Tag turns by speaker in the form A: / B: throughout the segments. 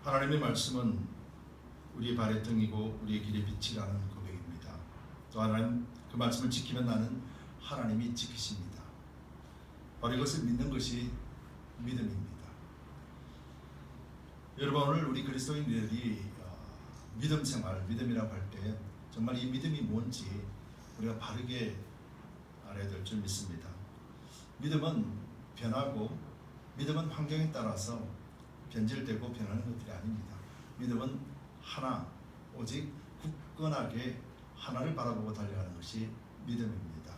A: 하나님의 말씀은 우리의 발의 등이고 우리의 길의 빛이라는 고백입니다. 또 하나님 그 말씀을 지키면 나는 하나님이 지키십니다. 바로 이것을 믿는 것이 믿음입니다. 여러분, 오늘 우리 그리스도인들이 믿음 생활, 믿음이라고 할 때 정말 이 믿음이 뭔지 우리가 바르게 알아야 될 줄 믿습니다. 믿음은 변하고 믿음은 환경에 따라서 변질되고 변하는 것들이 아닙니다. 믿음은 하나, 오직 굳건하게 하나를 바라보고 달려가는 것이 믿음입니다.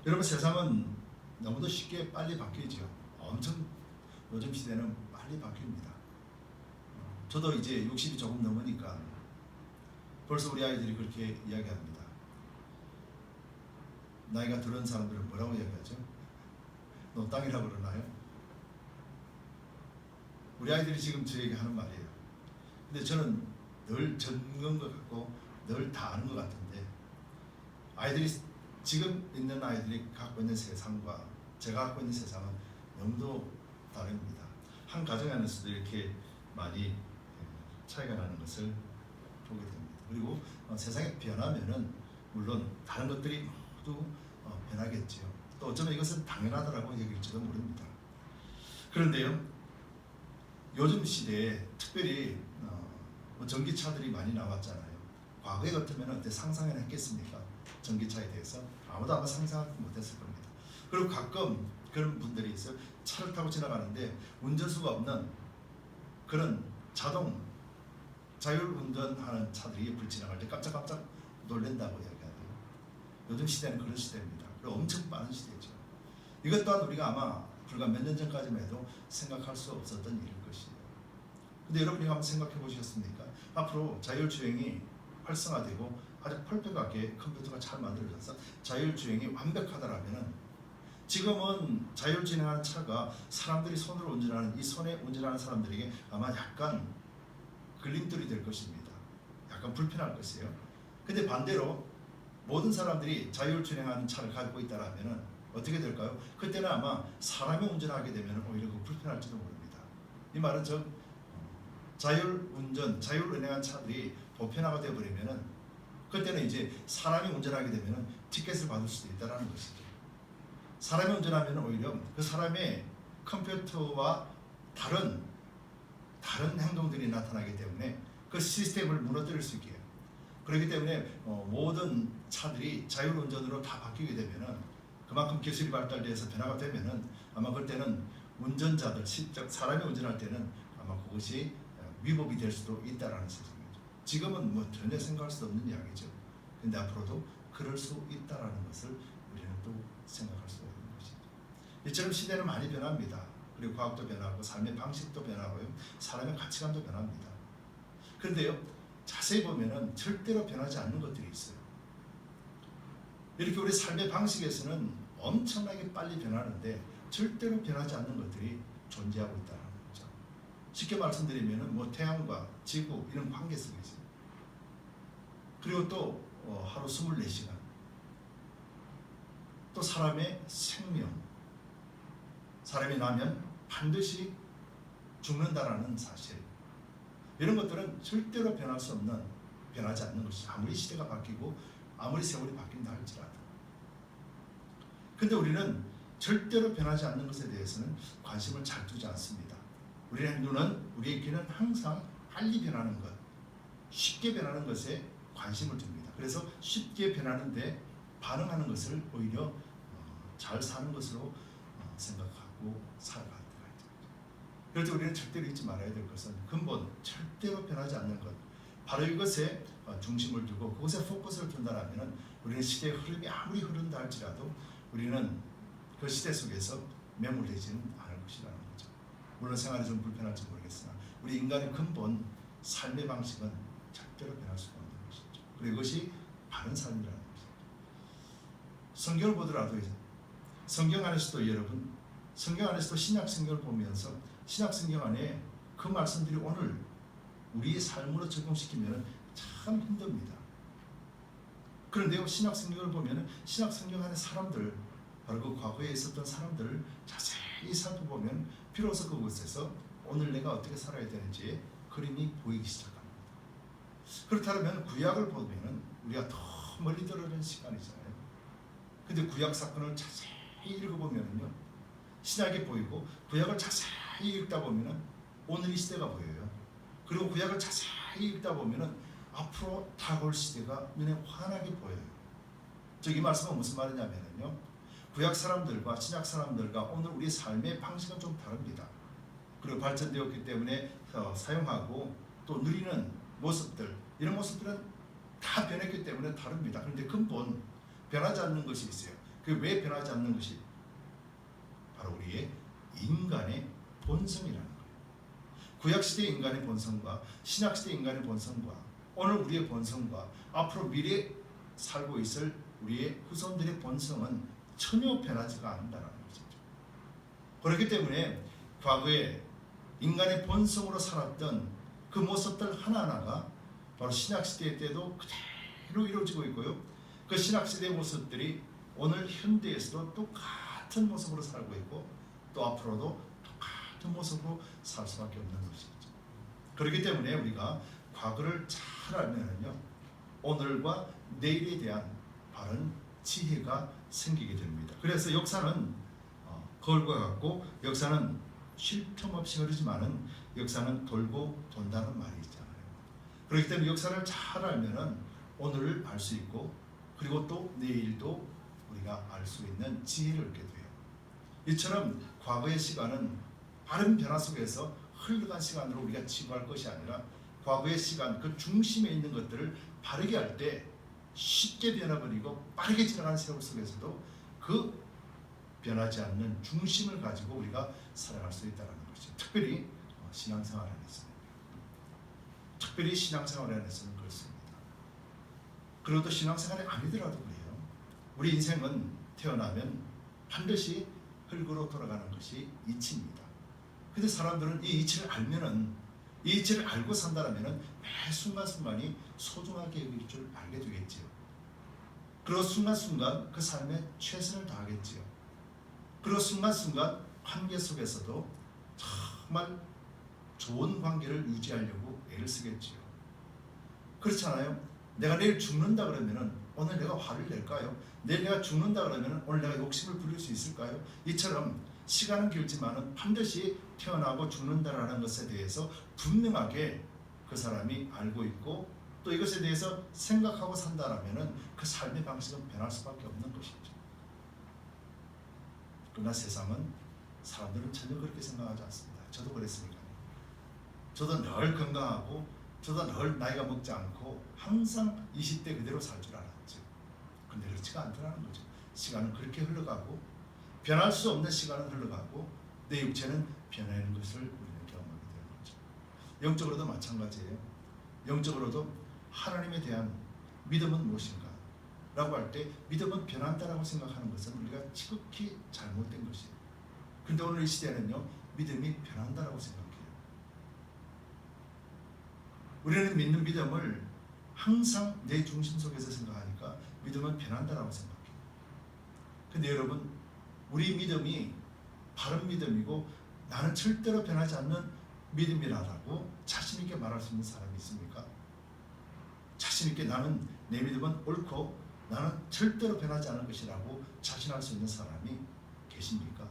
A: 여러분, 세상은 너무도 쉽게 빨리 바뀌죠. 엄청 요즘 시대는 빨리 바뀝니다. 저도 이제 60이 조금 넘으니까 벌써 우리 아이들이 그렇게 이야기합니다. 나이가 들은 사람들은 뭐라고 이야기하죠? 노땅이라고 그러나요? 우리 아이들이 지금 저에게 하는 말이에요. 근데 저는 늘 젊은 것 같고 늘 다 아는 것 같은데, 아이들이 지금 있는 아이들이 갖고 있는 세상과 제가 갖고 있는 세상은 너무도 다릅니다. 한 가정 안에서도 이렇게 많이 차이가 나는 것을 보게 됩니다. 그리고 세상이 변하면은 물론 다른 것들이 모두 변하겠지요. 또 어쩌면 이것은 당연하다라고 여길지도 모릅니다. 그런데요, 요즘 시대에 특별히 전기차들이 많이 나왔잖아요. 과거에 같으면 어때 상상을 했겠습니까? 전기차에 대해서 아무도 아마 상상하지 못했을 겁니다. 그리고 가끔 그런 분들이 있어요. 차를 타고 지나가는데 운전수가 없는 그런 자율운전하는 차들이 옆을 지나갈 때 깜짝깜짝 놀란다고 이야기하네요. 요즘 시대는 그런 시대입니다. 그리고 엄청 빠른 시대죠. 이것 또한 우리가 아마 불과 몇 년 전까지만 해도 생각할 수 없었던 일일 것이에요. 근데 여러분이 한번 생각해 보셨습니까? 앞으로 자율주행이 활성화되고 아주 펄펙하게 컴퓨터가 잘 만들어져서 자율주행이 완벽하다라면은, 지금은 자율주행하는 차가 사람들이 손으로 운전하는 이 손에 운전하는 사람들에게 아마 약간 걸림돌이 될 것입니다. 약간 불편할 것이에요. 근데 반대로 모든 사람들이 자율주행하는 차를 가지고 있다라면은 어떻게 될까요? 그때는 아마 사람이 운전하게 되면 오히려 불편할지도 모릅니다. 이 말은 자율운행한 차들이 보편화가 되어버리면은 그때는 이제 사람이 운전하게 되면은 티켓을 받을 수도 있다는 것이죠. 사람이 운전하면 오히려 그 사람의 컴퓨터와 다른 행동들이 나타나기 때문에 그 시스템을 무너뜨릴 수 있게 해요. 그렇기 때문에 모든 차들이 자율운전으로 다 바뀌게 되면은, 그만큼 기술이 발달돼서 변화가 되면은 아마 그때는 운전자들, 사람이 운전할 때는 아마 그것이 위법이 될 수도 있다라는 세상이죠. 지금은 전혀 생각할 수 없는 이야기죠. 근데 앞으로도 그럴 수 있다라는 것을 우리는 또 생각할 수 있는 것이죠. 이처럼 시대는 많이 변합니다. 그리고 과학도 변하고 삶의 방식도 변하고요, 사람의 가치관도 변합니다. 그런데요, 자세히 보면은 절대로 변하지 않는 것들이 있어요. 이렇게 우리 삶의 방식에서는 엄청나게 빨리 변하는데 절대로 변하지 않는 것들이 존재하고 있다는 거죠. 쉽게 말씀드리면은 태양과 지구 이런 관계 속에서, 그리고 또 하루 24시간, 또 사람의 생명, 사람이 나면 반드시 죽는다라는 사실, 이런 것들은 절대로 변할 수 없는, 변하지 않는 것이죠. 아무리 시대가 바뀌고 아무리 세월이 바뀐다 할지라도. 근데 우리는 절대로 변하지 않는 것에 대해서는 관심을 잘 두지 않습니다. 우리의 눈은, 우리의 귀는 항상 빨리 변하는 것, 쉽게 변하는 것에 관심을 둡니다. 그래서 쉽게 변하는데 반응하는 것을 오히려 잘 사는 것으로 생각하고 살아가는 거죠. 그래서 우리는 절대로 잊지 말아야 될 것은 근본, 절대로 변하지 않는 것, 바로 이것에 중심을 두고 그것에 포커스를 둔다면 우리는 시대의 흐름이 아무리 흐른다 할지라도 우리는 그 시대 속에서 매몰되지는 않을 것이라는 거죠. 물론 생활이 좀 불편할지 모르겠으나 우리 인간의 근본 삶의 방식은 절대로 변할 수가 없는 것이죠. 그리고 이것이 바른 삶이라는 것이죠. 성경을 보더라도 성경 안에서도, 여러분, 성경 안에서도 신약 성경을 보면서 신약 성경 안에 그 말씀들이 오늘 우리의 삶으로 적용시키면 참 힘듭니다. 그런데요, 신약 성경을 보면 신약 성경 안에 사람들, 바로 그 과거에 있었던 사람들을 자세히 살펴보면 비로소 그곳에서 오늘 내가 어떻게 살아야 되는지 그 그림이 보이기 시작합니다. 그렇다면 구약을 보면 우리가 더 멀리 떨어진 시간이잖아요. 근데 구약 사건을 자세히 읽어보면요, 신약이 보이고, 구약을 자세히 읽다 보면은 오늘 이 시대가 보여요. 그리고 구약을 자세히 읽다 보면은 앞으로 다가올 시대가 눈에 환하게 보여요. 이 말씀은 무슨 말이냐면요, 구약 사람들과 신약 사람들과 오늘 우리의 삶의 방식은 좀 다릅니다. 그리고 발전되었기 때문에 사용하고 또 누리는 모습들, 이런 모습들은 다 변했기 때문에 다릅니다. 그런데 근본 변하지 않는 것이 있어요. 그게 왜 변하지 않는 것이? 바로 우리의 인간의 본성이라는 거예요. 구약시대 인간의 본성과 신약시대 인간의 본성과 오늘 우리의 본성과 앞으로 미래에 살고 있을 우리의 후손들의 본성은 전혀 변하지가 않는다는 것이죠. 그렇기 때문에 과거에 인간의 본성으로 살았던 그 모습들 하나하나가 바로 신약시대 때도 그대로 이루어지고 있고요. 그 신약시대의 모습들이 오늘 현대에서도 똑같은 모습으로 살고 있고 또 앞으로도 똑같은 모습으로 살 수밖에 없는 것이죠. 그렇기 때문에 우리가 과거를 잘 알면요, 오늘과 내일에 대한 바른 지혜가 생기게 됩니다. 그래서 역사는 거울과 같고 역사는 쉴 틈 없이 흐르지만은 역사는 돌고 돈다는 말이 있잖아요. 그렇기 때문에 역사를 잘 알면은 오늘을 알 수 있고 그리고 또 내일도 우리가 알 수 있는 지혜를 얻게 돼요. 이처럼 과거의 시간은 빠른 변화 속에서 흘러간 시간으로 우리가 치부할 것이 아니라 과거의 시간, 그 중심에 있는 것들을 바르게 할 때 쉽게 변화버리고 빠르게 지나가는 세월 속에서도 그 변하지 않는 중심을 가지고 우리가 살아갈 수 있다는 것이죠. 특별히 신앙생활 안에서는. 특별히 신앙생활 안에서는 그렇습니다. 그리고 또 신앙생활이 아니더라도 그래요. 우리 인생은 태어나면 반드시 흙으로 돌아가는 것이 이치입니다. 근데 사람들은 이 이치를 알면은, 이 이치를 알고 산다라면은 매 순간순간이 소중하게 여길 줄 알게 되겠지요. 그리고 순간순간 그 삶에 최선을 다하겠지요. 그리고 순간순간 관계 속에서도 정말 좋은 관계를 유지하려고 애를 쓰겠지요. 그렇잖아요. 내가 내일 죽는다 그러면은 오늘 내가 화를 낼까요? 내일 내가 죽는다 그러면은 오늘 내가 욕심을 부릴 수 있을까요? 이처럼 시간은 길지만은 반드시 태어나고 죽는다라는 것에 대해서 분명하게 그 사람이 알고 있고 또 이것에 대해서 생각하고 산다라면은 그 삶의 방식은 변할 수밖에 없는 것이죠. 그러나 세상은 사람들은 전혀 그렇게 생각하지 않습니다. 저도 그랬으니까요. 저도 늘 건강하고 저도 늘 나이가 먹지 않고 항상 20대 그대로 살 줄 알았죠. 근데 그렇지가 않더라는 거죠. 시간은 그렇게 흘러가고 변할 수 없는 시간은 흘러가고 내 육체는 변하는 것을 우리는 경험하게 되는 거죠. 영적으로도 마찬가지예요. 영적으로도 하나님에 대한 믿음은 무엇인가? 라고 할 때 믿음은 변한다라고 생각하는 것은 우리가 지극히 잘못된 것이에요. 그런데 오늘 이 시대는요, 믿음이 변한다라고 생각해요. 우리는 믿는 믿음을 항상 내 중심 속에서 생각하니까 믿음은 변한다라고 생각해요. 근데 여러분, 우리 믿음이 바른 믿음이고 나는 절대로 변하지 않는 믿음이라고 자신 있게 말할 수 있는 사람이 있습니까? 자신 있게 나는 내 믿음은 옳고 나는 절대로 변하지 않을 것이라고 자신할 수 있는 사람이 계십니까?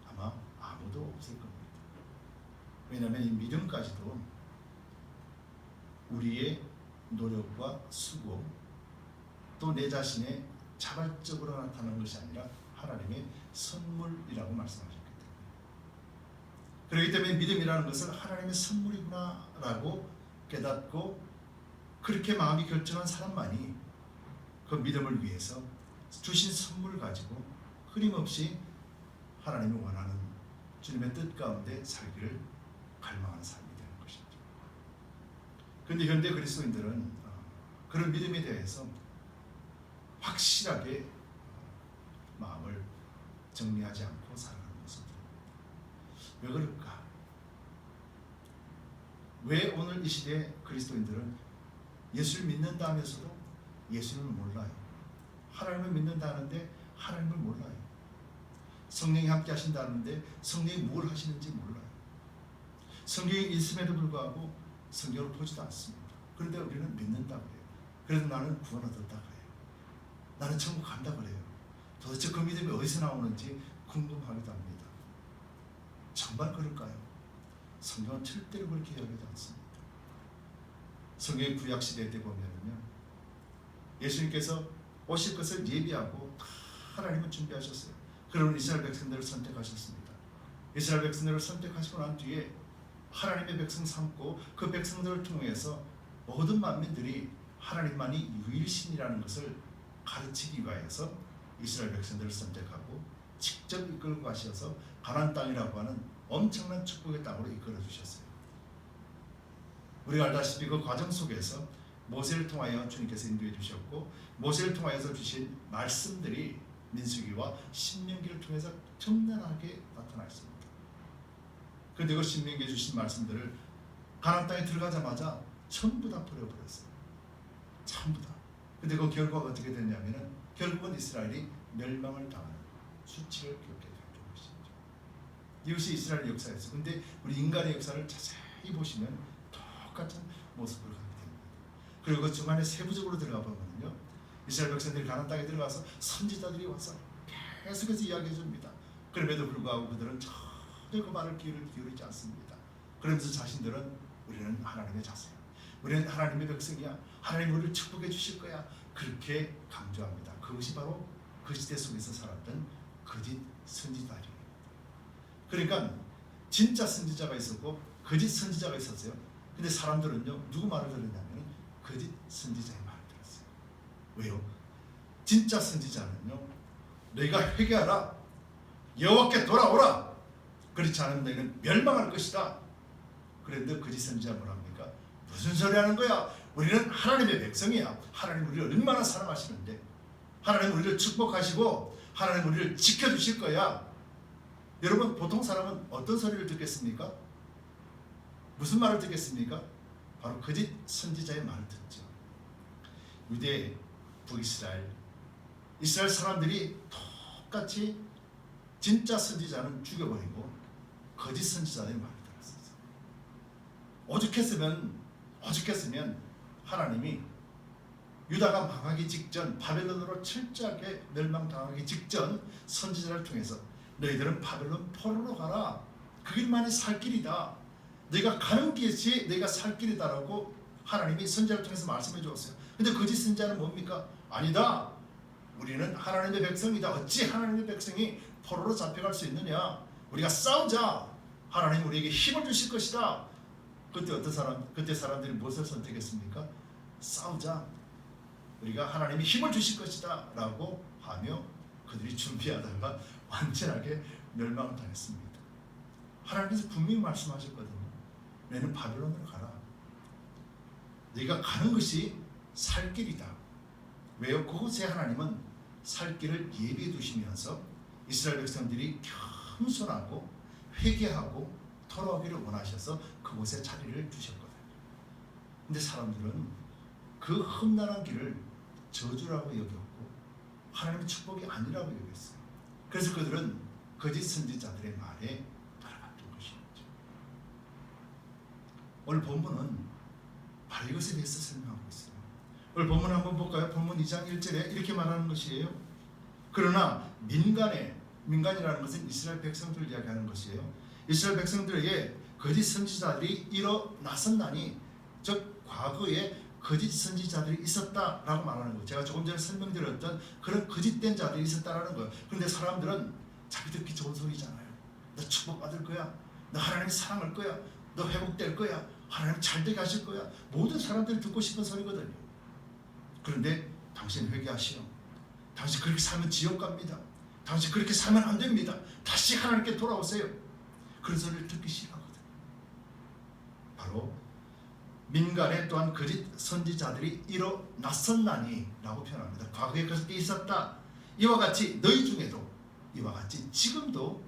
A: 아마 아무도 없을 겁니다. 왜냐하면 이 믿음까지도 우리의 노력과 수고 또 내 자신의 자발적으로 나타나는 것이 아니라 하나님의 선물이라고 말씀하셨기 때문에, 그렇기 때문에 믿음이라는 것은 하나님의 선물이구나 라고 깨닫고 그렇게 마음이 결정한 사람만이 그 믿음을 위해서 주신 선물을 가지고 끊임없이 하나님이 원하는 주님의 뜻 가운데 살기를 갈망하는 삶이 되는 것이죠. 그런데 현대 그리스도인들은 그런 믿음에 대해서 확실하게 마음을 정리하지 않고 살아가는 모습입니다. 왜 그럴까? 왜 오늘 이 시대 그리스도인들은 예수를 믿는다 하면서도 예수님을 몰라요? 하나님을 믿는다는데 하나님을 몰라요. 성령이 함께 하신다는데 성령이 뭘 하시는지 몰라요. 성경이 있음에도 불구하고 성경을 보지도 않습니다. 그런데 우리는 믿는다고 해요. 그래도 나는 구원 얻었다 그래요. 나는 천국 간다 그래요. 도대체 그 믿음이 어디서 나오는지 궁금하기도 합니다. 정말 그럴까요? 성경은 절대로 그렇게 이야기하지 않습니다. 성경의 구약 시대 때 보면요, 예수님께서 오실 것을 예비하고 다 하나님은 준비하셨어요. 그러면 이스라엘 백성들을 선택하셨습니다. 이스라엘 백성들을 선택하시고 난 뒤에 하나님의 백성 삼고 그 백성들을 통해서 모든 만민들이 하나님만이 유일신이라는 것을 가르치기 위하여서 이스라엘 백성들을 선택하고 직접 이끌고 가셔서 가나안 땅이라고 하는 엄청난 축복의 땅으로 이끌어 주셨어요. 우리가 알다시피 그 과정 속에서 모세를 통하여 주님께서 인도해 주셨고, 모세를 통하여서 주신 말씀들이 민수기와 신명기를 통해서 적나라하게 나타나 있습니다. 그런데 그 신명기에 주신 말씀들을 가나안 땅에 들어가자마자 전부 다 버려버렸어요. 전부 다. 근데 그 결과가 어떻게 됐냐면은 결국은 이스라엘이 멸망을 당하는 수치를 겪게 된 것이죠. 이것이 이스라엘 역사였어요. 근데 우리 인간의 역사를 자세히 보시면 똑같은 모습을 갖게 됩니다. 그리고 그 중간에 세부적으로 들어가 보면요, 이스라엘 백성들이 가나안 땅에 들어가서 선지자들이 와서 계속해서 이야기해 줍니다. 그럼에도 불구하고 그들은 전혀 그 말을 귀를 기울이지 않습니다. 그러면서 자신들은 우리는 하나님의 자손이야, 우리는 하나님의 백성이야, 하나님 우리를 축복해 주실 거야, 그렇게 강조합니다. 그것이 바로 그 시대 속에서 살았던 거짓 선지자들입니다. 그러니까 진짜 선지자가 있었고 거짓 선지자가 있었어요. 근데 사람들은요, 누구 말을 들었냐면 거짓 선지자의 말을 들었어요. 왜요? 진짜 선지자는요, 너희가 회개하라, 여호와께 돌아오라, 그렇지 않으면 너희는 멸망할 것이다. 그런데 거짓 선지자가 뭐랍니까? 무슨 소리 하는 거야? 우리는 하나님의 백성이야. 하나님 우리를 얼마나 사랑하시는데, 하나님 우리를 축복하시고 하나님 우리를 지켜주실 거야. 여러분, 보통 사람은 어떤 소리를 듣겠습니까? 무슨 말을 듣겠습니까? 바로 거짓 선지자의 말을 듣죠. 유대, 북이스라엘, 이스라엘 사람들이 똑같이 진짜 선지자는 죽여버리고 거짓 선지자의 말을 들었어요. 오죽했으면 하나님이 유다가 망하기 직전, 바벨론으로 철저하게 멸망당하기 직전 선지자를 통해서 너희들은 바벨론 포로로 가라, 그 길만이 살 길이다, 너희가 가는 길이 너희가 살 길이다라고 하나님이 선지자를 통해서 말씀해 주었어요. 근데 거짓 선지자는 뭡니까? 아니다, 우리는 하나님의 백성이다. 어찌 하나님의 백성이 포로로 잡혀갈 수 있느냐, 우리가 싸우자, 하나님 우리에게 힘을 주실 것이다. 그때 사람들이 무엇을 선택했습니까? 싸우자, 우리가 하나님이 힘을 주실 것이다 라고 하며 그들이 준비하다가 완전하게 멸망을 당했습니다. 하나님께서 분명히 말씀하셨거든요. 너희는 바벨론으로 가라. 너희가 가는 것이 살 길이다. 왜요? 그곳에 하나님은 살 길을 예비해 두시면서 이스라엘 백성들이 겸손하고 회개하고 돌아오기를 원하셔서 그곳에 자리를 주셨거든요. 근데 사람들은 그 험난한 길을 저주라고 여겼고 하나님의 축복이 아니라고 여겼어요. 그래서 그들은 거짓 선지자들의 말에 따라갔던 것이었죠. 오늘 본문은 바로 이것에 대해서 설명하고 있어요. 오늘 본문 한번 볼까요? 본문 2장 1절에 이렇게 말하는 것이에요. 그러나 민간이라는 것은 이스라엘 백성들을 이야기하는 것이에요. 이스라엘 백성들에게 거짓 선지자들이 일어났었나니, 즉 과거에 거짓 선지자들이 있었다라고 말하는 거예요. 제가 조금 전에 설명드렸던 그런 거짓된 자들이 있었다라는 거예요. 그런데 사람들은 자기 듣기 좋은 소리잖아요. 너 축복받을 거야, 너 하나님 사랑할 거야, 너 회복될 거야, 하나님 잘되게 하실 거야, 모든 사람들이 듣고 싶은 소리거든요. 그런데 당신 회개하시오, 당신 그렇게 살면 지옥 갑니다, 당신 그렇게 살면 안 됩니다, 다시 하나님께 돌아오세요, 그런 소리를 듣기 싫어하거든요. 바로 민간에 또한 거짓 선지자들이 일어났었나니 라고 표현합니다. 과거에 그것이 있었다. 이와 같이 너희 중에도, 이와 같이 지금도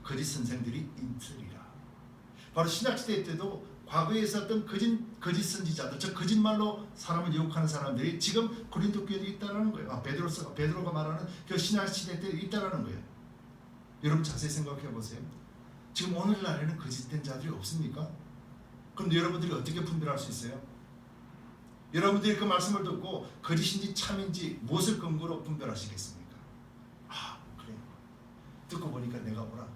A: 거짓 선생들이 있으리라. 바로 신약시대 때도 과거에 있었던 거짓 선지자들, 즉 거짓말로 사람을 유혹하는 사람들이 지금 고린도 교회에 있다는 거예요. 베드로가 말하는 그 신약시대 때 있다는 거예요. 여러분 자세히 생각해 보세요. 지금 오늘날에는 거짓된 자들이 없습니까? 그럼 여러분들이 어떻게 분별할 수 있어요? 여러분들이 그 말씀을 듣고 거짓인지 참인지 무엇을 근거로 분별하시겠습니까? 아, 그래. 듣고 보니까 내가 옳아.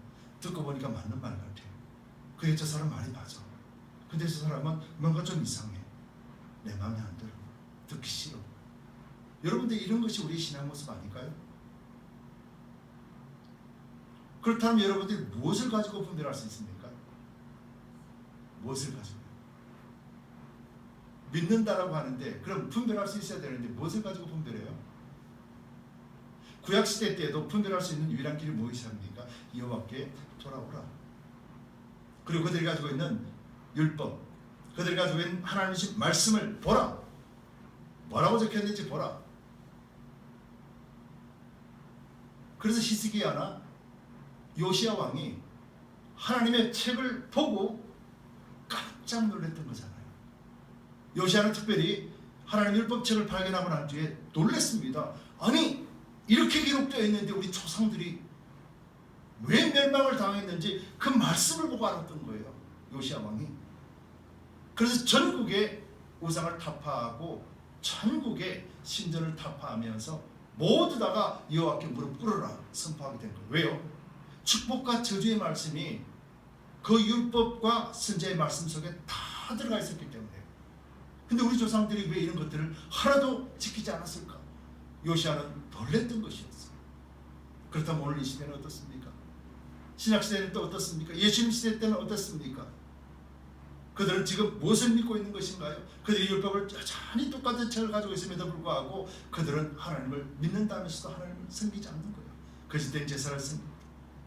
A: 듣고 보니까 맞는 말 같아. 그래, 저 사람 말이 맞아. 근데 저 사람은 뭔가 좀 이상해. 내 마음에 안 들어. 듣기 싫어. 여러분들 이런 것이 우리의 신앙 모습 아닐까요? 그렇다면 여러분들이 무엇을 가지고 분별할 수 있습니까? 무엇을 가지고? 믿는다라고 하는데 그럼 분별할 수 있어야 되는데 무엇을 가지고 분별해요? 구약시대 때도 분별할 수 있는 유일한 길이 무엇이랍니까? 여호와께 돌아오라. 그리고 그들이 가지고 있는 율법, 그들이 가지고 있는 하나님의 말씀을 보라. 뭐라고 적혀있는지 보라. 그래서 히스기야나 요시야 왕이 하나님의 책을 보고 깜짝 놀랐던 거잖아요. 요시야는 특별히 하나님의 율법책을 발견하고 난 뒤에 놀랐습니다. 아니, 이렇게 기록되어 있는데 우리 조상들이 왜 멸망을 당했는지 그 말씀을 보고 알았던 거예요. 요시야 왕이. 그래서 전국의 우상을 타파하고 전국의 신전을 타파하면서 모두 다가 여호와께 무릎 꿇어라 선포하게 된 거예요. 왜요? 축복과 저주의 말씀이 그 율법과 선지자의 말씀 속에 다 들어가 있었기 때문에. 근데 우리 조상들이 왜 이런 것들을 하나도 지키지 않았을까? 요시야는 놀랬던 것이었어요. 그렇다면 오늘 이 시대는 어떻습니까? 신약시대는 또 어떻습니까? 예수님 시대 때는 어떻습니까? 그들은 지금 무엇을 믿고 있는 것인가요? 그들이 율법을 여전히 똑같은 책을 가지고 있음에도 불구하고 그들은 하나님을 믿는다면서도 하나님을 섬기지 않는 거예요. 거짓된 제사를 섬깁니다.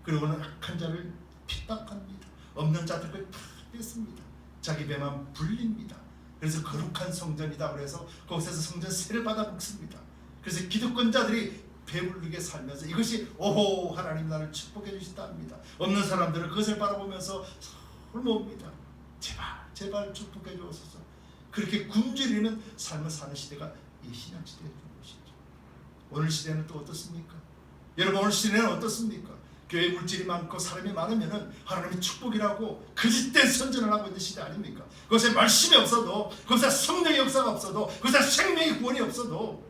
A: 그리고는 악한 자를 핍박합니다. 없는 자들을 다 뺐습니다. 자기 배만 불립니다. 그래서 거룩한 성전이다 그래서 거기서 성전세를 받아 먹습니다. 그래서 기득권자들이 배부르게 살면서 이것이 오호 하나님 나를 축복해 주신다 합니다. 없는 사람들은 그것을 바라보면서 솔모읍니다. 제발 축복해 주옵소서. 그렇게 굶주리는 삶을 사는 시대가 이 신약시대의 것이죠. 오늘 시대는 또 어떻습니까? 여러분, 오늘 시대는 어떻습니까? 교회 물질이 많고 사람이 많으면 하나님의 축복이라고 거짓된 선전을 하고 있는 시대 아닙니까? 그것에 말씀이 없어도, 그것에 성령의 역사가 없어도, 그것에 생명의 구원이 없어도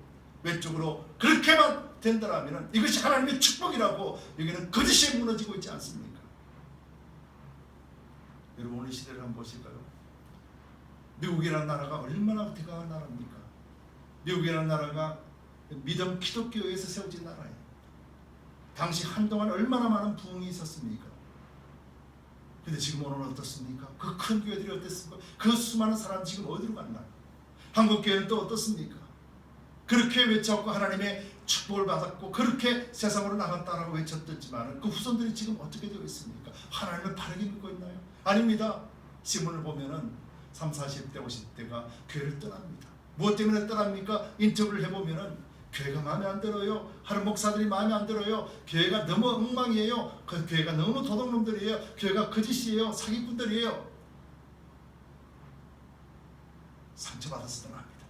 A: 외적으로 그렇게만 된다면 이것이 하나님의 축복이라고 여기는 거짓이 무너지고 있지 않습니까? 여러분, 오늘 시대를 한번 보실까요? 미국이라는 나라가 얼마나 대강한 나라입니까? 미국이라는 나라가 믿음 기독교에서 세워진 나라예요. 당시 한동안 얼마나 많은 부흥이 있었습니까? 근데 지금 오늘은 어떻습니까? 그 큰 교회들이 어땠습니까? 그 수많은 사람 지금 어디로 갔나? 한국 교회는 또 어떻습니까? 그렇게 외쳤고 하나님의 축복을 받았고 그렇게 세상으로 나갔다라고 외쳤었지만 그 후손들이 지금 어떻게 되어 있습니까? 하나님을 바르게 믿고 있나요? 아닙니다. 신문을 보면은 30, 40대, 50대가 교회를 떠납니다. 무엇 때문에 떠납니까? 인터뷰를 해보면은 교회가 마음에 안 들어요. 하는 목사들이 마음에 안 들어요. 교회가 너무 엉망이에요. 그 교회가 너무 도둑놈들이에요. 교회가 거짓이에요. 사기꾼들이에요. 상처받아서 떠납니다.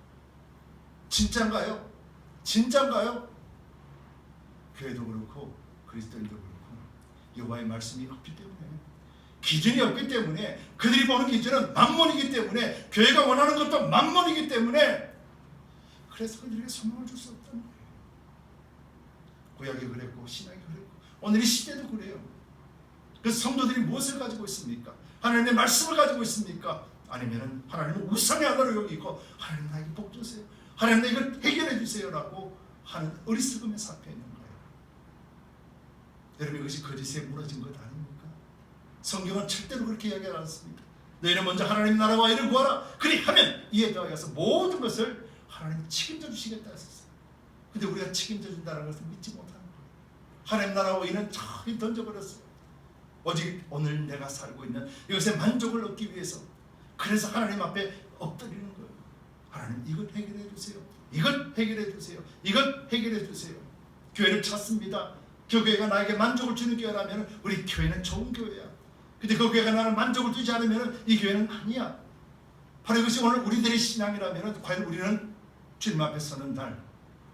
A: 진짠가요? 진짠가요? 교회도 그렇고 그리스도인도 그렇고 여호와의 말씀이 없기 때문에, 기준이 없기 때문에, 그들이 보는 기준은 만몬이기 때문에, 교회가 원하는 것도 만몬이기 때문에, 그래서 그들에게 소망을 줄 수 없다는 거예요. 구약이 그랬고 신약이 그랬고 오늘 이 시대도 그래요. 그래서 성도들이 무엇을 가지고 있습니까? 하나님의 말씀을 가지고 있습니까? 아니면 하나님은 우상의 하나로 여기고 하나님 나에게 복 주세요, 하나님 나 이걸 해결해 주세요 라고 하는 어리석음에 잡혀 있는 거예요. 여러분, 이것이 거짓에 무너진 것 아닙니까? 성경은 절대로 그렇게 이야기하지 않습니다. 너희는 먼저 하나님 나라와 이를 구하라. 그리하면 이에 더하여서 모든 것을 하나님이 책임져 주시겠다 했었어요. 근데 우리가 책임져 준다는 것을 믿지 못하는 거예요. 하나님 나라와 이는 저기 던져버렸어요. 오직 오늘 내가 살고 있는 이것에 만족을 얻기 위해서, 그래서 하나님 앞에 엎드리는 거예요. 하나님 이것 해결해 주세요. 이것 해결해 주세요. 이것 해결해 주세요. 교회를 찾습니다. 그 교회가 나에게 만족을 주는 교회라면 우리 교회는 좋은 교회야. 근데 그 교회가 나를 만족을 주지 않으면 이 교회는 아니야. 바로 이것이 오늘 우리들의 신앙이라면 과연 우리는 주님 앞에 서는 날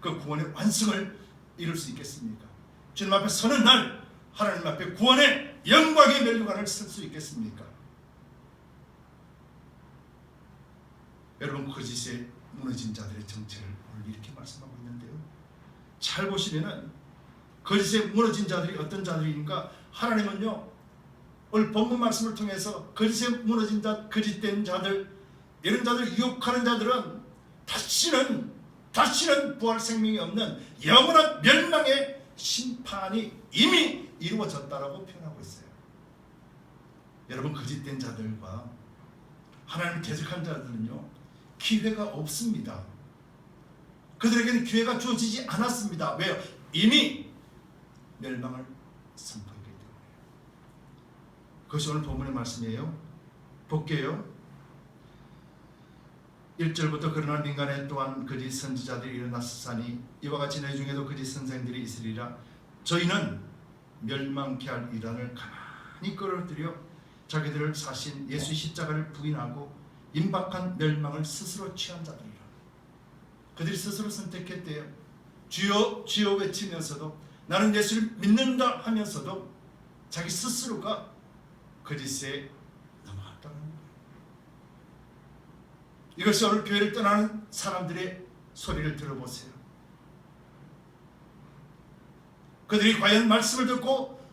A: 그 구원의 완성을 이룰 수 있겠습니까? 주님 앞에 서는 날 하나님 앞에 구원의 영광의 면류관을 쓸 수 있겠습니까? 여러분, 거짓에 무너진 자들의 정체를 오늘 이렇게 말씀하고 있는데요, 잘 보시면은 거짓에 무너진 자들이 어떤 자들입니까? 하나님은요, 오늘 본문 말씀을 통해서 거짓에 무너진 자, 거짓된 자들, 이런 자들 유혹하는 자들은 다시는 부활 생명이 없는 영원한 멸망의 심판이 이미 이루어졌다라고 표현하고 있어요. 여러분, 거짓된 자들과 하나님을 대적한 자들은요, 기회가 없습니다. 그들에게는 기회가 주어지지 않았습니다. 왜요? 이미 멸망을 선포했기 때문에. 그것이 오늘 본문의 말씀이에요. 볼게요. 1절부터 그러나 민간에 또한 거짓 선지자들이 일어났으니 이와 같이 너희 중에도 거짓 선생들이 있으리라. 저희는 멸망케 할 이단을 가만히 끌어들여 자기들을 사신 예수의 십자가를 부인하고 임박한 멸망을 스스로 취한 자들이라. 그들이 스스로 선택했대요. 주여 주여 외치면서도 나는 예수를 믿는다 하면서도 자기 스스로가 거짓에 넘어갔다는 거예요. 이것이 오늘 교회를 떠나는 사람들의 소리를 들어보세요. 그들이 과연 말씀을 듣고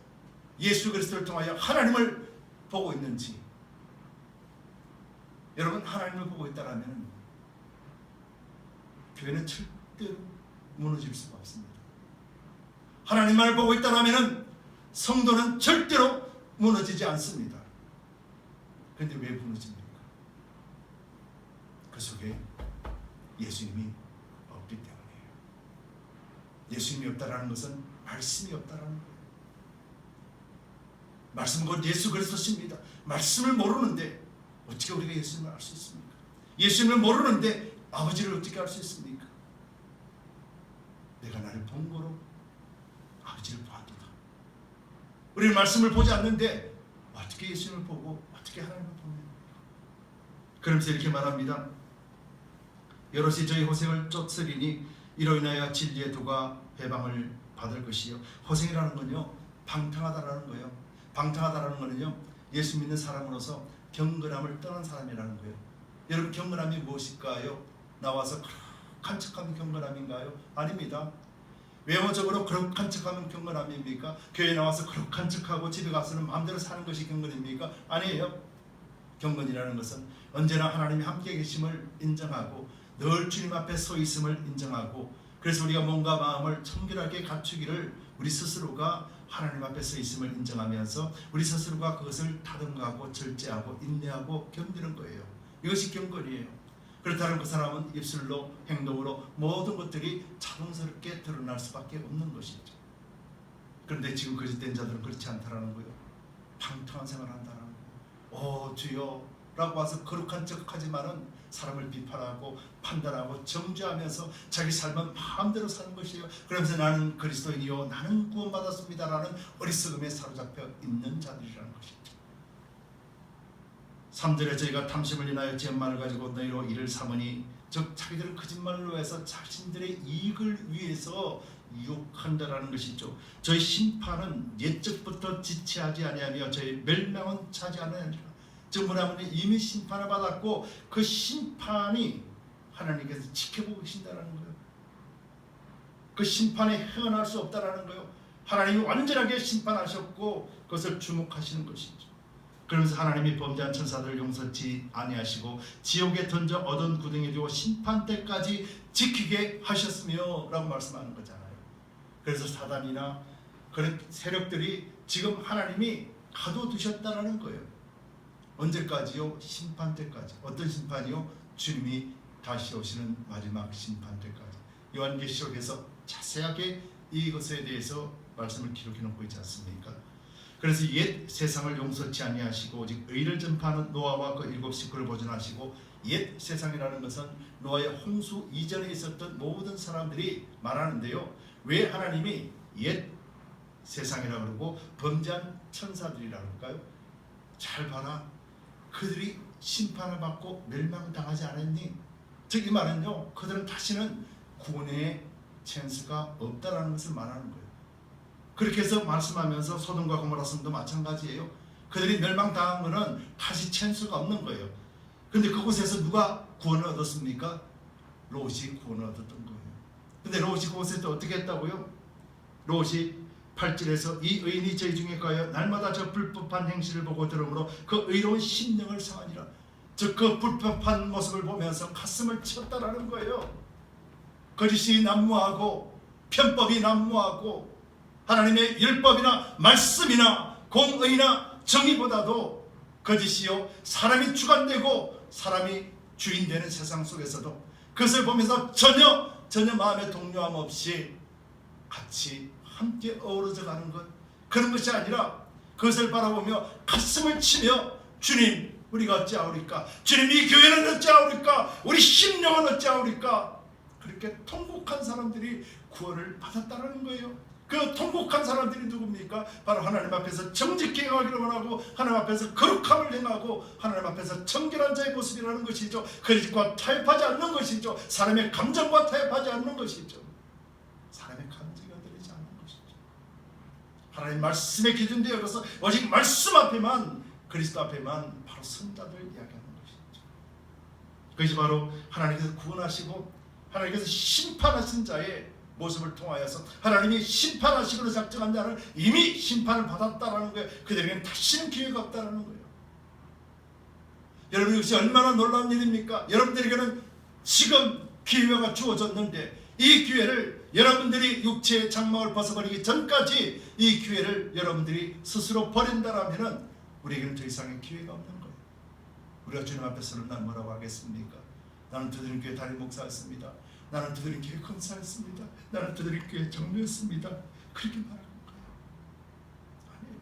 A: 예수 그리스도를 통하여 하나님을 보고 있는지. 여러분, 하나님을 보고 있다라면 교회는 절대로 무너질 수가 없습니다. 하나님만을 보고 있다라면 성도는 절대로 무너지지 않습니다. 그런데 왜 무너집니까? 그 속에 예수님이 없기 때문이에요. 예수님이 없다라는 것은 말씀이 없다라는 거예요. 말씀은 곧 예수 그리스도십니다. 말씀을 모르는데 어떻게 우리가 예수님을 알 수 있습니까? 예수님을 모르는데 아버지를 어떻게 알 수 있습니까? 내가 나를 본 거로 아버지를 보았도다. 우리는 말씀을 보지 않는데 어떻게 예수님을 보고 어떻게 하나님을 보느냐. 그러면서 이렇게 말합니다. 여럿이 저희 호생을 쫓으리니 이로 인하여 진리의 도가 해방을 받을 것이요. 호생이라는 건요, 방탕하다라는 거예요. 방탕하다라는 거는요, 예수 믿는 사람으로서 경건함을 떠난 사람이라는 거예요. 여러분, 경건함이 무엇일까요? 나와서 그렇게 척하면 경건함인가요? 아닙니다. 외모적으로 그렇게 척하면 경건함입니까? 교회에 나와서 그렇게 척하고 집에 가서는 마음대로 사는 것이 경건입니까? 아니에요. 경건이라는 것은 언제나 하나님이 함께 계심을 인정하고 늘 주님 앞에 서 있음을 인정하고, 그래서 우리가 몸과 마음을 청결하게 갖추기를 우리 스스로가 하나님 앞에 서 있음을 인정하면서 우리 스스로가 그것을 다듬어가고 절제하고 인내하고 견디는 거예요. 이것이 경건이에요. 그렇다면 그 사람은 입술로 행동으로 모든 것들이 자동스럽게 드러날 수밖에 없는 것이죠. 그런데 지금 거짓된 자들은 그렇지 않다라는 거예요. 방탕한 생활을 한다는 거예요. 오 주여 라고 와서 거룩한 척하지만은 사람을 비판하고 판단하고 정죄하면서 자기 삶은 마음대로 사는 것이에요. 그러면서 나는 그리스도인이요 나는 구원받았습니다라는 어리석음에 사로잡혀 있는 자들이라는 것이죠. 3절에 저희가 탐심을 인하여 지엄마를 가지고 너희로 이를 삼으니, 즉 자기들을 거짓말로 해서 자신들의 이익을 위해서 유혹한다라는 것이죠. 저희 심판은 옛적부터 지체하지 아니하며 저희 멸망은 차지하지 아니하리라. 즉 뭐냐면 이미 심판을 받았고 그 심판이 하나님께서 지켜보고 계신다는 거예요. 그 심판에 헤어날 수 없다라는 거예요. 하나님이 완전하게 심판하셨고 그것을 주목하시는 것이죠. 그러면서 하나님이 범죄한 천사들을 용서치 아니하시고 지옥에 던져 어두운 구덩이에 두고 심판 때까지 지키게 하셨으며 라고 말씀하는 거잖아요. 그래서 사단이나 그런 세력들이 지금 하나님이 가둬두셨다라는 거예요. 언제까지요? 심판 때까지. 어떤 심판이요? 주님이 다시 오시는 마지막 심판 때까지. 요한계시록에서 자세하게 이것에 대해서 말씀을 기록해 놓고 있지 않습니까? 그래서 옛 세상을 용서치 아니하시고 오직 의를 전파하는 노아와 그 7 식구를 보존하시고, 옛 세상이라는 것은 노아의 홍수 이전에 있었던 모든 사람들이 말하는데요, 왜 하나님이 옛 세상이라고 그러고 범죄한 천사들이라고 할까요? 잘 봐라, 그들이 심판을 받고 멸망당하지 않았니? 즉 이 말은요, 그들은 다시는 구원의 찬스가 없다라는 것을 말하는 거예요. 그렇게 해서 말씀하면서 소돔과 고모라 성도 마찬가지예요. 그들이 멸망당한 것은 다시 채울 수가 없는 거예요. 그런데 그곳에서 누가 구원을 얻었습니까? 롯이 구원을 얻었던 거예요. 근데 롯이 그곳에서 어떻게 했다고요? 롯이 8절에서 이 의인이 저희 중에 가여 날마다 저 불법한 행실을 보고 들으므로 그 의로운 심령을 상하니라. 즉 그 불법한 모습을 보면서 가슴을 쳤다라는 거예요. 거짓이 난무하고 편법이 난무하고 하나님의 율법이나 말씀이나 공의나 정의보다도 거짓이요 사람이 주관되고 사람이 주인되는 세상 속에서도 그것을 보면서 전혀 마음의 동요함 없이 같이 함께 어우러져 가는 것, 그런 것이 아니라 그것을 바라보며 가슴을 치며 주님 우리가 어찌하오리까, 주님 이 교회는 어찌하오리까, 우리 심령은 어찌하오리까, 그렇게 통곡한 사람들이 구원을 받았다는 거예요. 그 통곡한 사람들이 누굽니까? 바로 하나님 앞에서 정직히 행하기를 원하고 하나님 앞에서 거룩함을 행하고 하나님 앞에서 정결한 자의 모습이라는 것이죠. 거짓과 타협하지 않는 것이죠. 사람의 감정과 타협하지 않는 것이죠. 사람의 감정이 흔들리지 않는 것이죠. 하나님 말씀에 기준되어 있어서 오직 말씀 앞에만, 그리스도 앞에만 바로 선자들 이야기하는 것이죠. 그것이 바로 하나님께서 구원하시고 하나님께서 심판하신 자의 모습을 통하여서 하나님이 심판하시기로 작정한 자는 이미 심판을 받았다라는 거예요. 그들에게는 다시는 기회가 없다라는 거예요. 여러분 이것이 얼마나 놀라운 일입니까? 여러분들에게는 지금 기회가 주어졌는데 이 기회를 여러분들이 육체의 장막을 벗어버리기 전까지 이 기회를 여러분들이 스스로 버린다라면 우리에게는 더 이상의 기회가 없는 거예요. 우리가 주님 앞에서는 난 뭐라고 하겠습니까? 나는 두드림 교회 담임 목사였습니다. 나는 두드림 교회 권사였습니다. 나는 두드림 교회 장로였습니다. 그렇게 말하는 거예요. 아니에요.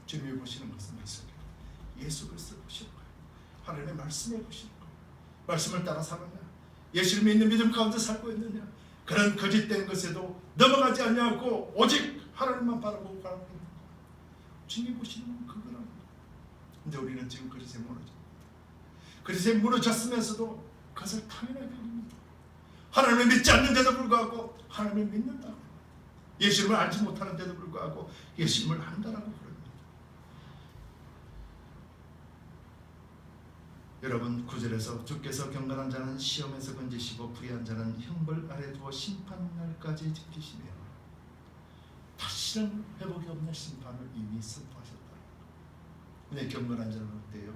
A: 주님이 보시는 것은 예수 그리스도를 보시는 거예요. 하나님의 말씀을 보시는 거예요. 말씀을 따라 사느냐, 예수를 믿는 믿음 가운데 살고 있느냐, 그런 거짓된 것에도 넘어가지 않냐고 오직 하나님만 바라보고 가는 거예요. 주님이 보시는 건 그거라는 거예요. 근데 우리는 지금 그릇에 무너집니다. 그릇에 무너졌으면서도 그것을 당연하게 여깁니다. 하나님을 믿지 않는데도 불구하고 하나님을 믿는다고, 예수님을 알지 못하는데도 불구하고 예수님을 안다라고 부릅니다. 여러분 9절에서 주께서 경건한 자는 시험에서 건지시고 불의한 자는 형벌 아래 두어 심판날까지 지키시며 다시는 회복이 없는 심판을 이미 선포하셨다. 근데 경건한 자는 어때요?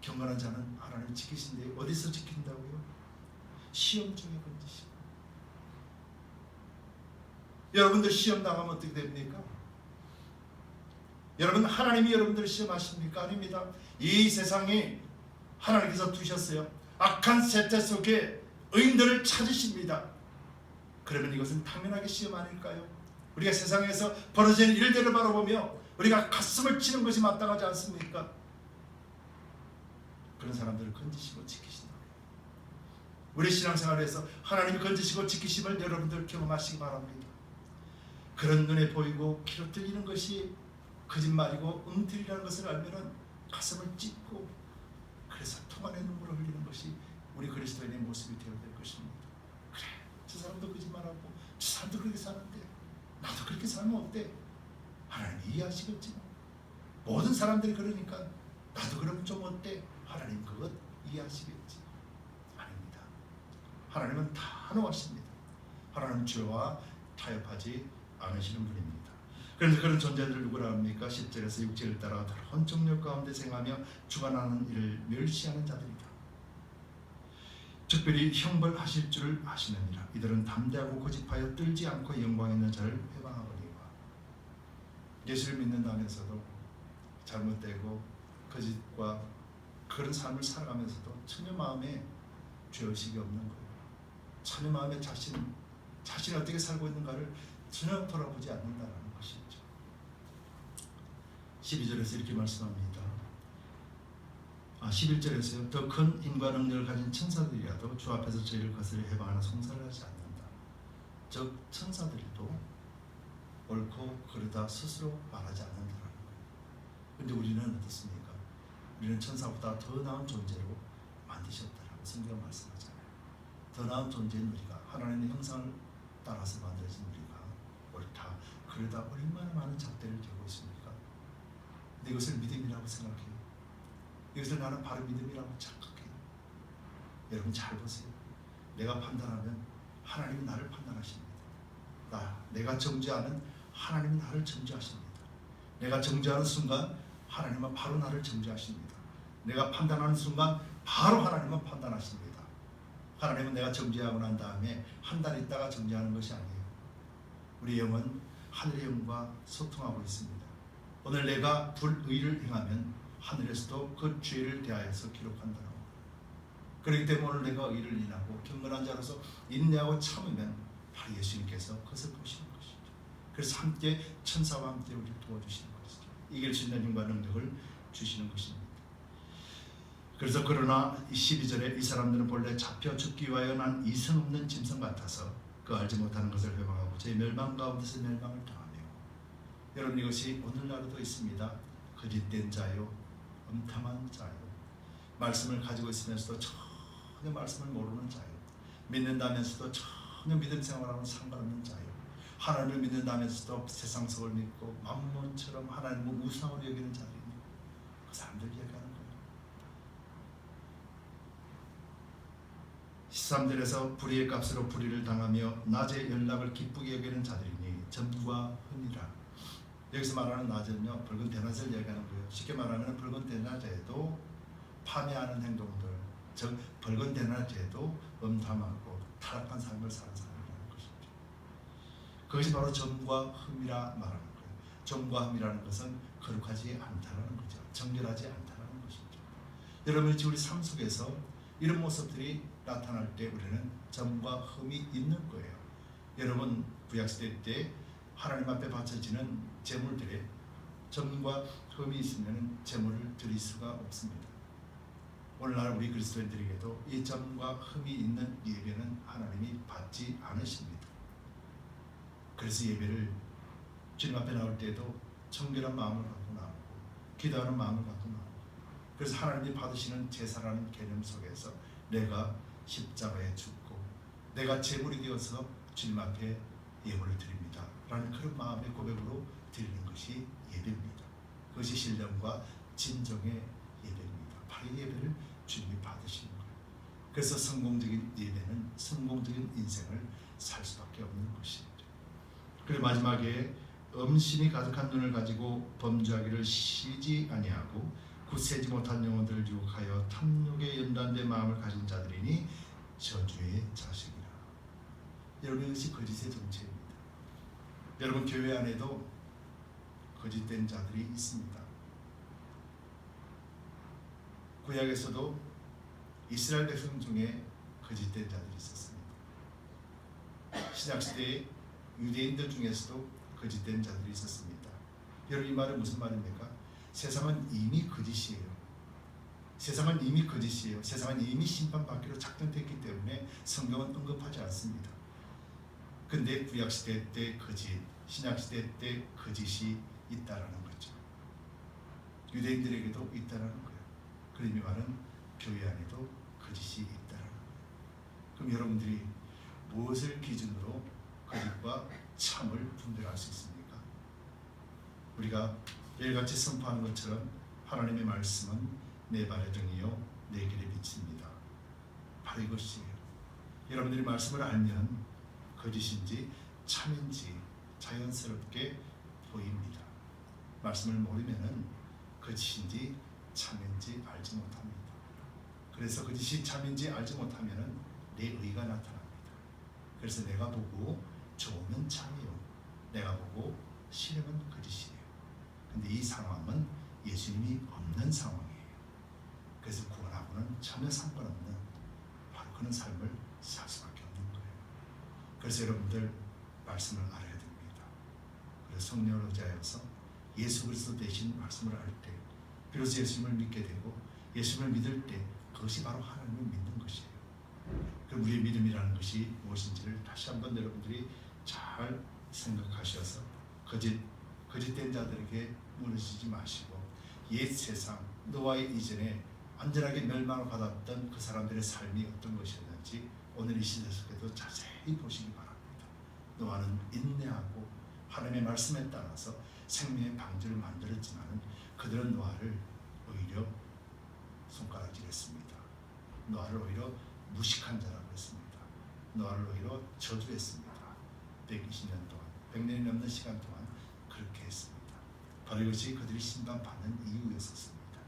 A: 경건한 자는 하나님 지키신데 어디서 지킨다고요? 시험 중에 건지시고. 여러분들 시험 당하면 어떻게 됩니까? 여러분 하나님이 여러분들을 시험하십니까? 아닙니다. 이 세상에 하나님께서 두셨어요. 악한 세태 속에 의인들을 찾으십니다. 그러면 이것은 당연하게 시험 아닐까요? 우리가 세상에서 벌어지는 일들을 바라보며 우리가 가슴을 치는 것이 마땅하지 않습니까? 그런 사람들을 건지시고 지키신다. 우리 신앙생활에서 하나님이 건지시고 지키심을 여러분들 경험하시기 바랍니다. 그런 눈에 보이고 귀로 들리는 것이 거짓말이고 엉터리라는 것을 알면 가슴을 찢고 그래서 통안에 눈물을 흘리는 것이 우리 그리스도인의 모습이 되어야 될 것입니다. 그래, 저 사람도 거짓말하고 저 사람도 그렇게 사는데 나도 그렇게 살면 어때? 하나님이 이해하시겠지만 모든 사람들이 그러니까 나도 그러면 좀 어때? 하나님 그것 이해하시겠지. 아닙니다. 하나님은 단호하십니다. 하나님은 죄와 타협하지 않으시는 분입니다. 그래서 그런 존재들을 누구라 합니까? 10절에서 6절을 따라 더러운 정욕 가운데 생하며 주관하는 일을 멸시하는 자들이다. 특별히 형벌하실 줄을 아시느니라. 이들은 담대하고 고집하여 떨지 않고 영광 있는 자를 회방하거니와. 예수를 믿는다면서도 잘못되고 거짓과 그런 삶을 살아가면서도 전혀 마음에 죄의식이 없는 거예요. 전혀 마음에 자신이 어떻게 살고 있는가를 전혀 돌아보지 않는다는 것이죠. 12절에서 이렇게 말씀합니다. 11절에서요. 더 큰 힘과 능력을 가진 천사들이라도 주 앞에서 저희를 거스려 해방하나 송사를 하지 않는다. 즉 천사들도 옳고 그르다 스스로 말하지 않는다는 거예요. 그런데 우리는 어떻습니까? 우리는 천사보다 더 나은 존재로 만드셨다라고 성경 말씀하잖아요. 더 나은 존재인 우리가 하나님의 형상을 따라서 만들어진 우리가 옳다 그러다 얼마나 많은 잣대를 들고 있습니까? 근데 이것을 믿음이라고 생각해요. 이것을 나는 바른 믿음이라고 착각해요. 여러분 잘 보세요. 내가 판단하면 하나님이 나를 판단하십니다. 내가 정죄하면 하나님이 나를 정죄하십니다. 내가 정죄하는 순간 하나님은 바로 나를 정죄하십니다. 내가 판단하는 순간 바로 하나님은 판단하십니다. 하나님은 내가 정죄하고 난 다음에 한 달 있다가 정죄하는 것이 아니에요. 우리 영은 하늘의 영과 소통하고 있습니다. 오늘 내가 불의를 행하면 하늘에서도 그 죄를 대하여서 기록한다고. 그렇기 때문에 오늘 내가 의를 인하고 경건한 자로서 인내하고 참으면 바로 예수님께서 그것을 보시는 것이죠. 그래서 함께 천사와 함께 우리를 도와주시는 것이죠. 이길 수 있는 힘과 능력을 주시는 것입니다. 그래서 그러나 12절에 이 사람들은 본래 잡혀 죽기 위하여 난 이성 없는 짐승 같아서 그 알지 못하는 것을 회방하고 제 멸망 가운데서 멸망을 당하며. 여러분 이것이 오늘날에도 있습니다. 거짓된 자요, 엄탐한 자요, 말씀을 가지고 있으면서도 전혀 말씀을 모르는 자요, 믿는다면서도 전혀 믿음 생활하고는 상관없는 자요, 하나님을 믿는다면서도 세상 속을 믿고 만몬처럼 하나님을 우상으로 여기는 자들이니 그 사람들 이야기하는 거예요. 13절에서 불의의 값으로 불의를 당하며 낮의 연락을 기쁘게 여기는 자들이니 점과 흠이라. 여기서 말하는 낮은요, 붉은 대낮을 이야기하는 거예요. 쉽게 말하면 붉은 대낮에도 파멸하는 행동들, 즉 붉은 대낮에도 엄탐하고 타락한 삶을 사는 사람이라는 것이죠. 그것이 바로 점과 흠이라 말하는 거예요. 점과 흠이라는 것은 거룩하지 않다는 거죠. 정결하지 않다는 것이죠. 여러분 우리 삶 속에서 이런 모습들이 나타날 때 우리는 점과 흠이 있는 거예요. 여러분 구약시대 때 하나님 앞에 바쳐지는 제물들에 점과 흠이 있으면 제물을 드릴 수가 없습니다. 오늘날 우리 그리스도인들에게도 이 점과 흠이 있는 예배는 하나님이 받지 않으십니다. 그래서 예배를 주님 앞에 나올 때도 청결한 마음을 갖고 나오고 기도하는 마음을 갖고 나오고, 그래서 하나님이 받으시는 제사라는 개념 속에서 내가 십자가에 죽고 내가 제물이 되어서 주님 앞에 예물을 드립니다 라는 그런 마음의 고백으로 드리는 것이 예배입니다. 그것이 신령과 진정의 예배입니다. 바로 이 예배를 주님이 받으시는 거예요. 그래서 성공적인 예배는 성공적인 인생을 살 수밖에 없는 것입니다. 그리고 마지막에 음심이 가득한 눈을 가지고 범죄하기를 쉬지 아니하고 굳세지 못한 영혼들을 유혹하여 탐욕에 연단된 마음을 가진 자들이니 저주의 자식이라. 여러분 이것이 거짓의 정체입니다. 여러분 교회 안에도 거짓된 자들이 있습니다. 구약에서도 이스라엘 백성 중에 거짓된 자들이 있었습니다. 신약시대에 유대인들 중에서도 거짓된 자들이 있었습니다. 여러분 이 말은 무슨 말입니까? 세상은 이미 거짓이에요. 세상은 이미 거짓이에요. 세상은 이미 심판받기로 작정됐기 때문에 성경은 언급하지 않습니다. 근데 구약시대 때 거짓, 신약시대 때 거짓이 있다라는 거죠. 유대인들에게도 있다라는 거예요. 그럼 이 말은 교회 안에도 거짓이 있다라는 거예요. 그럼 여러분들이 무엇을 기준으로 거짓과 참을 분별할 수 있습니까? 우리가 매일같이 선포하는 것처럼 하나님의 말씀은 내 발의 등이요 내 길의 빛입니다. 바로 이것이에요. 여러분들이 말씀을 알면 거짓인지 참인지 자연스럽게 보입니다. 말씀을 모르면 거짓인지 참인지 알지 못합니다. 그래서 거짓이 참인지 알지 못하면 내 의가 나타납니다. 그래서 내가 보고 좋으면 참이요, 내가 보고 싫으면 거짓이에요. 근데 이 상황은 예수님이 없는 상황이에요. 그래서 구원하고는 전혀 상관없는 바로 그런 삶을 살 수밖에 없는 거예요. 그래서 여러분들 말씀을 알아야 됩니다. 그래서 성령을 의지하여서 예수 그리스도 대신 말씀을 알 때 비로소 예수님을 믿게 되고 예수님을 믿을 때 그것이 바로 하나님을 믿는 것이에요. 그럼 우리의 믿음이라는 것이 무엇인지를 다시 한번 여러분들이 잘 생각하셔서 거짓된 자들에게 무너지지 마시고 옛 세상 노아의 이전에 완전하게 멸망을 받았던 그 사람들의 삶이 어떤 것이었는지 오늘 이 시대 속에도 자세히 보시기 바랍니다. 노아는 인내하고 하나님의 말씀에 따라서 생명의 방주를 만들었지만 그들은 노아를 오히려 손가락질했습니다. 노아를 오히려 무식한 자라고 했습니다. 노아를 오히려 저주했습니다. 120년 동안, 100년이 넘는 시간 동안 그렇게 했습니다. 바로 이것이 그들이 심판받는 이유였었습니다.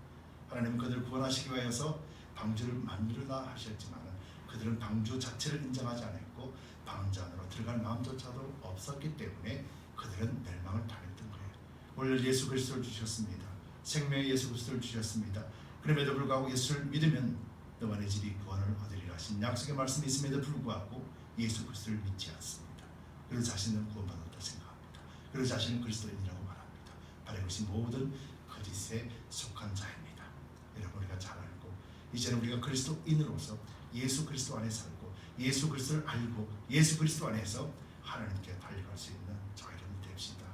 A: 하나님은 그들을 구원하시기 위해서 방주를 만들라 하셨지만 그들은 방주 자체를 인정하지 않았고 방주 안으로 들어갈 마음조차도 없었기 때문에 그들은 멸망을 당했던 거예요. 오늘 예수 그리스도를 주셨습니다. 생명의 예수 그리스도를 주셨습니다. 그럼에도 불구하고 예수를 믿으면 너와 내 집이 구원을 얻으리라 하신 약속의 말씀이 있음에도 불구하고 예수 그리스도를 믿지 않습니다. 그리고 자신은 구원받았다 생각합니다. 그리고 자신은 그리스도인이라고 말합니다. 바로 이것이 모든 거짓에 속한 자입니다. 여러분 우리가 잘 알고 이제는 우리가 그리스도인으로서 예수 그리스도 안에 살고 예수 그리스도를 알고 예수 그리스도 안에서 하나님께 달려갈 수 있는 저와 여러분이 됩시다.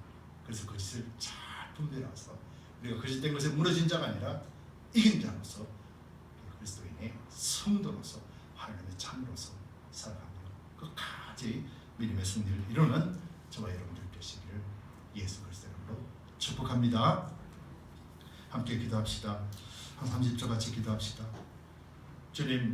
A: 그래서 거짓을 잘 분별해서 우리가 거짓된 것에 무너진 자가 아니라 이긴 자로서 그리스도인의 성도로서 하나님의 참으로서 살아가며 끝까지 믿음의 승리를 이루는 저와 여러분들 되시기를 예수 그리스도 이름으로 축복합니다. 함께 기도합시다. 한 30초 같이 기도합시다. 주님,